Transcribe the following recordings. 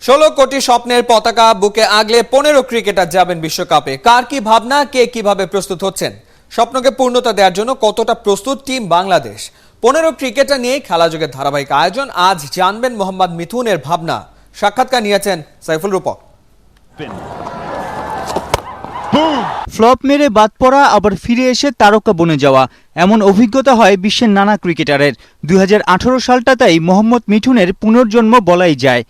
16 কোটি স্বপ্নের পতাকা বুকে আগলে 15 ক্রিকেটার যাবেন বিশ্বকাপে। কার কি ভাবনা, কে কিভাবে প্রস্তুত হচ্ছেন, স্বপ্নকে পূর্ণতা দেওয়ার জন্য কতটা প্রস্তুত টিম বাংলাদেশ? 15 ক্রিকেটার নিয়ে খেলাযোগের ধারাবাহিক আয়োজন। আজ জানবেন মোহাম্মদ মিথুনের ভাবনা। সাক্ষাৎকার নিয়েছেন সাইফুল রূপক। ফ্লপ মেরে বাদ পড়া আবার ফিরে এসে তারকা বনে যাওয়া, এমন অভিজ্ঞতা হয় বিশ্বের নানা ক্রিকেটারের। 2018 সালটা তাই মোহাম্মদ মিঠুনের পুনর্জন্ম বলাই যায়।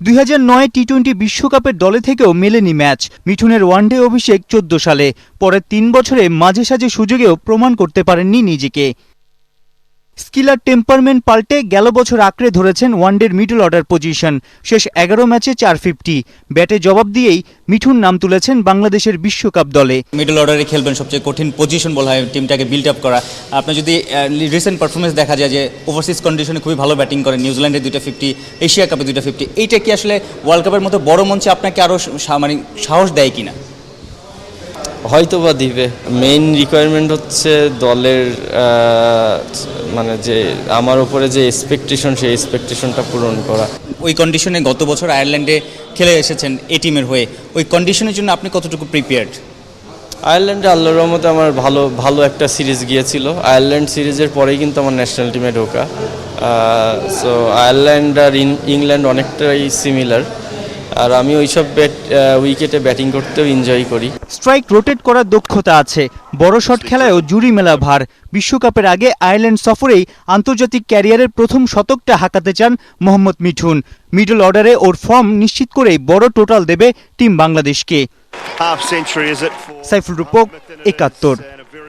2009 টি-20 বিশ্বকাপের দলে থেকেও মেলেনি ম্যাচ। মিঠুনের ওয়ানডে অভিষেক 14 সালে। পরের 3 বছরে মাঝে সাঝে সুযোগেও প্রমাণ করতে পারেননি নিজেকে। স্কিলার টেম্পারমেন্ট পাল্টে গেল বছর আঁকড়ে ধরেছেন ওয়ানডের মিডল অর্ডার পজিশন। শেষ 11 ম্যাচে 450। ব্যাটে জবাব দিয়েই মিঠুন নাম তুলেছেন বাংলাদেশের বিশ্বকাপ দলে। মিডল অর্ডারে খেলবেন, সবচেয়ে কঠিন পজিশন বলা হয় টিমটাকে বিল্ড আপ করা। আপনার যদি রিসেন্ট পারফরমেন্স দেখা যায় যে ওভারসিজ কন্ডিশনে খুবই ভালো ব্যাটিং করেন, নিউজিল্যান্ডে 2টা 50, এশিয়া কাপে 2টা 50। এইটা কি আসলে ওয়ার্ল্ড কাপের মতো বড় মঞ্চে আপনাকে আরও মানে সাহস দেয় কিনা? হয়তো বা দিবে। মেইন রিকোয়ারমেন্ট হচ্ছে দলের মানে যে আমার উপরে যে এক্সপেকটেশন, সেই এক্সপেকটেশনটা পূরণ করা। ওই কন্ডিশনে গত বছর আয়ারল্যান্ডে খেলে এসেছেন এই টিমের হয়ে, ওই কন্ডিশনের জন্য আপনি কতটুকু প্রিপেয়ার্ড? আয়ারল্যান্ডে আল্লাহর রহমতে আমার ভালো একটা সিরিজ গিয়েছিল। আয়ারল্যান্ড সিরিজের পরেই কিন্তু আমার ন্যাশনাল টিমে ঢোকা। সো আয়ারল্যান্ড আর ইংল্যান্ড অনেকটাই সিমিলার। আর আমি ওইসব উইকেটে ব্যাটিং করতেও এনজয় করি। স্ট্রাইক রোটেট করার দক্ষতা আছে, বড় শট খেলায়ও জুরি মেলা ভার। বিশ্বকাপের আগে আয়ারল্যান্ড সফরেই আন্তর্জাতিক ক্যারিয়ারের প্রথম শতকটা হাঁকাতে চান মোহাম্মদ মিঠুন। মিডল অর্ডারে ওর ফর্ম নিশ্চিত করেই বড় টোটাল দেবে টিম বাংলাদেশকে। সাইফুল রূপক, 71।